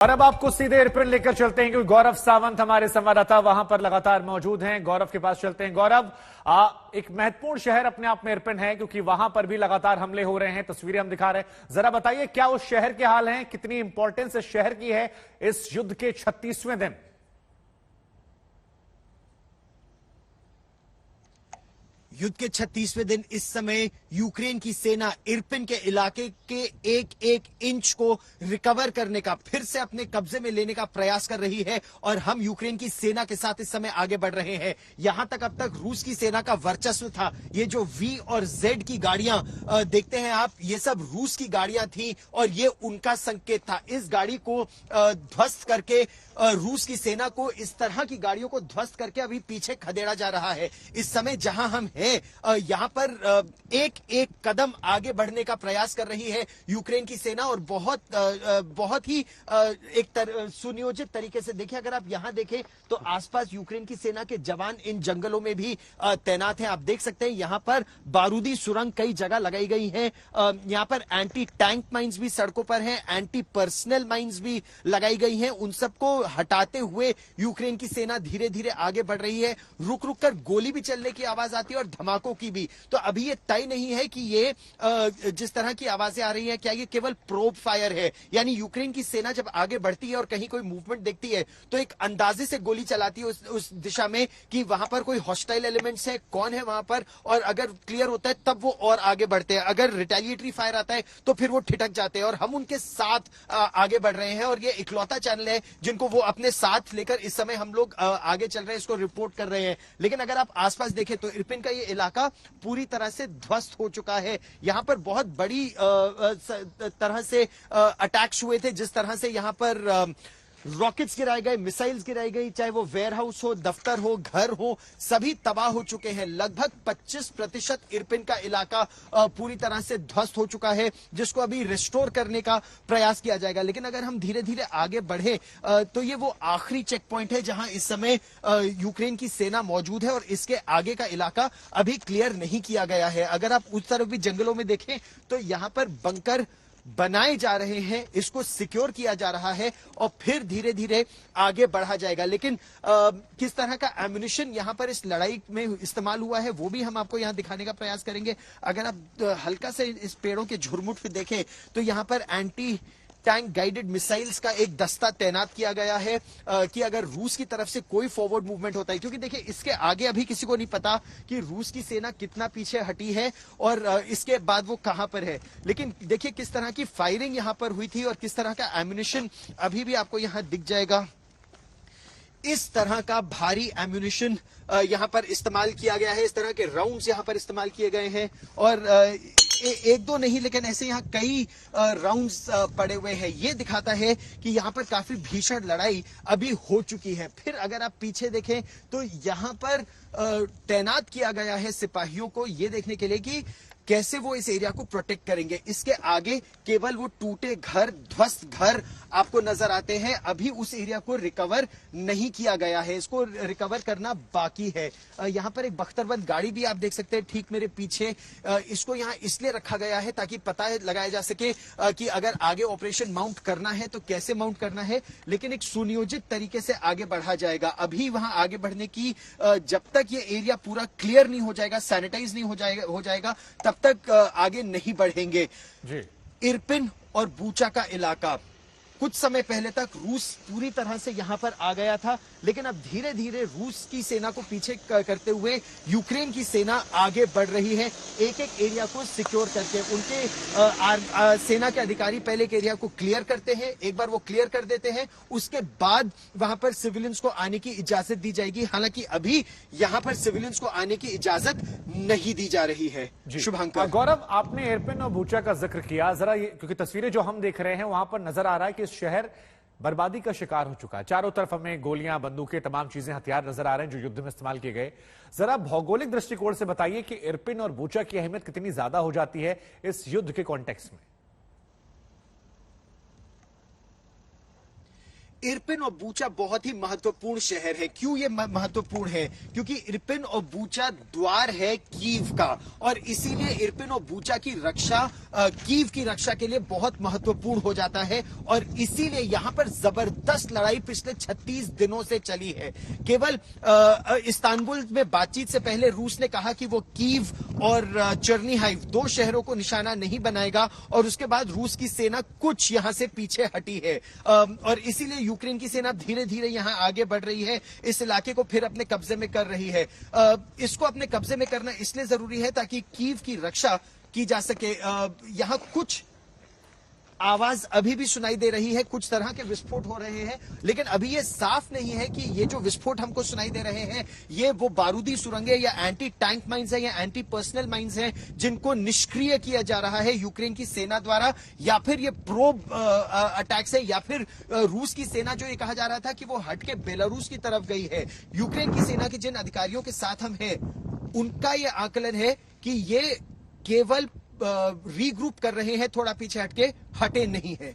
और अब आपको सीधे इरपिन लेकर चलते हैं क्योंकि गौरव सावंत हमारे संवाददाता वहां पर लगातार मौजूद हैं। गौरव के पास चलते हैं। गौरव, एक महत्वपूर्ण शहर अपने आप में इरपिन है क्योंकि वहां पर भी लगातार हमले हो रहे हैं, तस्वीरें हम दिखा रहे हैं। जरा बताइए क्या उस शहर के हाल हैं, कितनी इंपॉर्टेंस इस शहर की है इस युद्ध के 36वें दिन। युद्ध के 36वें दिन इस समय यूक्रेन की सेना इरपिन के इलाके के एक एक इंच को रिकवर करने का, फिर से अपने कब्जे में लेने का प्रयास कर रही है और हम यूक्रेन की सेना के साथ इस समय आगे बढ़ रहे हैं। यहां तक अब तक रूस की सेना का वर्चस्व था। ये जो वी और जेड की गाड़ियां देखते हैं आप, ये सब रूस की गाड़ियां थी और ये उनका संकेत था। इस गाड़ी को ध्वस्त करके रूस की सेना को, इस तरह की गाड़ियों को ध्वस्त करके अभी पीछे खदेड़ा जा रहा है। इस समय जहां हम हैं यहां पर एक एक कदम आगे बढ़ने का प्रयास कर रही है यूक्रेन की सेना और बहुत ही सुनियोजित तरीके से। देखिए, अगर आप यहां देखें तो आसपास यूक्रेन की सेना के जवान इन जंगलों में भी तैनात हैं। आप देख सकते हैं यहां पर बारूदी सुरंग कई जगह लगाई गई हैं। यहां पर एंटी टैंक माइंस भी सड़कों पर हैं, एंटी पर्सनल माइंस भी लगाई गई हैं। उन सबको हटाते हुए यूक्रेन की सेना धीरे धीरे आगे बढ़ रही है। रुक रुक कर गोली भी चलने की आवाज आती है और धमाकों की भी। तो अभी ये तय नहीं है कि ये जिस तरह की आवाजें आ रही है क्या ये केवल प्रोब फायर है, यानी यूक्रेन की सेना जब आगे बढ़ती है और कहीं कोई मूवमेंट देखती है तो एक अंदाजे से गोली चलाती है उस दिशा में कि वहां पर कोई हॉस्टाइल एलिमेंट्स है, कौन है वहां पर, और अगर क्लियर होता है तब वो और आगे बढ़ते हैं। अगर रिटेलिएटरी फायर आता है तो फिर वो ठिठक जाते हैं और हम उनके साथ आगे बढ़ रहे हैं। और ये इकलौता चैनल है जिनको वो अपने साथ लेकर इस समय हम लोग आगे चल रहे हैं, इसको रिपोर्ट कर रहे हैं। लेकिन अगर आप आसपास देखें तो इरपिन का ये इलाका पूरी तरह से ध्वस्त हो चुका है। यहां पर बहुत बड़ी तरह से अटैक्स हुए थे, जिस तरह से यहां पर रॉकेट्स गिराए गए, मिसाइल्स गिराई गई, चाहे वो वेयर हाउस हो, दफ्तर हो, घर हो, सभी तबाह हो चुके हैं। लगभग 25% इरपिन का इलाका पूरी तरह से ध्वस्त हो चुका है, जिसको अभी रिस्टोर करने का प्रयास किया जाएगा। लेकिन अगर हम धीरे धीरे आगे बढ़े तो ये वो आखिरी चेक पॉइंट है जहां इस समय यूक्रेन की सेना मौजूद है और इसके आगे का इलाका अभी क्लियर नहीं किया गया है। अगर आप उस तरफ भी जंगलों में देखें तो यहां पर बंकर बनाए जा रहे हैं, इसको सिक्योर किया जा रहा है और फिर धीरे धीरे आगे बढ़ा जाएगा। लेकिन किस तरह का एम्युनिशन यहां पर इस लड़ाई में इस्तेमाल हुआ है वो भी हम आपको यहां दिखाने का प्रयास करेंगे। अगर आप हल्का से इस पेड़ों के झुरमुट पे देखें तो यहां पर एंटी टैंक गाइडेड मिसाइल्स का एक दस्ता तैनात किया गया है कि अगर रूस की तरफ से कोई फॉरवर्ड मूवमेंट होता है, क्योंकि देखिए इसके आगे अभी किसी को नहीं पता कि रूस की सेना कितना पीछे हटी है और इसके बाद वो कहां पर है। लेकिन देखिए किस तरह की फायरिंग यहां पर हुई थी और किस तरह का एम्युनिशन अभी भी आपको यहां दिख जाएगा। इस तरह का भारी एम्युनिशन यहां पर इस्तेमाल किया गया है, इस तरह के राउंड्स यहां पर इस्तेमाल किए गए हैं और एक दो नहीं लेकिन ऐसे यहाँ कई राउंड्स पड़े हुए हैं। ये दिखाता है कि यहाँ पर काफी भीषण लड़ाई अभी हो चुकी है। फिर अगर आप पीछे देखें तो यहाँ पर तैनात किया गया है सिपाहियों को ये देखने के लिए कि कैसे वो इस एरिया को प्रोटेक्ट करेंगे। इसके आगे केवल वो टूटे घर, ध्वस्त घर आपको नजर आते हैं। अभी उस एरिया को रिकवर नहीं किया गया है, इसको रिकवर करना बाकी है। यहाँ पर एक बख्तरबंद गाड़ी भी आप देख सकते हैं ठीक मेरे पीछे। इसको यहाँ इसलिए रखा गया है ताकि पता लगाया जा सके कि अगर आगे ऑपरेशन माउंट करना है तो कैसे माउंट करना है, लेकिन एक सुनियोजित तरीके से आगे बढ़ा जाएगा। अभी वहां आगे बढ़ने की जब तक ये एरिया पूरा क्लियर नहीं हो जाएगा, सैनिटाइज नहीं हो जाएगा तब तक आगे नहीं बढ़ेंगे जी। इरपिन और बूचा का इलाका कुछ समय पहले तक रूस पूरी तरह से यहां पर आ गया था, लेकिन अब धीरे धीरे रूस की सेना को पीछे करते हुए यूक्रेन की सेना आगे बढ़ रही है, एक एक एरिया को सिक्योर करके। उनके सेना के अधिकारी पहले एक एरिया को क्लियर करते हैं, एक बार वो क्लियर कर देते हैं, उसके बाद वहां पर सिविलियंस को आने की इजाजत दी जाएगी। हालांकि अभी यहां पर सिविलियंस को आने की इजाजत नहीं दी जा रही है। शुभांकर। गौरव, आपने इरपिन और बूचा का जिक्र किया, जरा क्योंकि तस्वीरें जो हम देख रहे हैं वहां पर नजर आ रहा है कि शहर बर्बादी का शिकार हो चुका है। चारों तरफ हमें गोलियां, बंदूकें, तमाम चीजें, हथियार नजर आ रहे हैं जो युद्ध में इस्तेमाल किए गए। जरा भौगोलिक दृष्टिकोण से बताइए कि इरपिन और बूचा की अहमियत कितनी ज्यादा हो जाती है इस युद्ध के कॉन्टेक्स्ट में। इरपिन और बूचा बहुत ही महत्वपूर्ण शहर है। क्यों ये महत्वपूर्ण है? क्योंकि इरपिन और बूचा द्वार है कीव का, और इसीलिए इरपिन और बूचा की रक्षा कीव की रक्षा के लिए बहुत महत्वपूर्ण हो जाता है। और इसीलिए यहां पर जबरदस्त लड़ाई पिछले 36 दिनों से चली है। केवल इस्तांबुल में बातचीत से पहले रूस ने कहा कि वो कीव और चर्नीहाइव 2 शहरों को निशाना नहीं बनाएगा, और उसके बाद रूस की सेना कुछ यहां से पीछे हटी है, और इसीलिए यूक्रेन की सेना धीरे धीरे यहां आगे बढ़ रही है, इस इलाके को फिर अपने कब्जे में कर रही है। इसको अपने कब्जे में करना इसलिए जरूरी है ताकि कीव की रक्षा की जा सके। यहां कुछ आवाज अभी भी सुनाई दे रही है, कुछ तरह के विस्फोट हो रहे हैं, लेकिन अभी ये साफ नहीं है कि ये जो विस्फोट हमको सुनाई दे रहे हैं ये वो बारूदी सुरंगें या एंटी टैंक माइंस है या एंटी पर्सनल माइंस हैं जिनको निष्क्रिय किया जा रहा है यूक्रेन की सेना द्वारा, या फिर ये प्रोब अटैक्स है, या फिर रूस की सेना जो ये कहा जा रहा था कि वो हट के बेलारूस की तरफ गई है। यूक्रेन की सेना के जिन अधिकारियों के साथ हम हैं उनका ये आकलन है कि ये केवल रीग्रुप कर रहे हैं, थोड़ा पीछे हटके हटे नहीं है।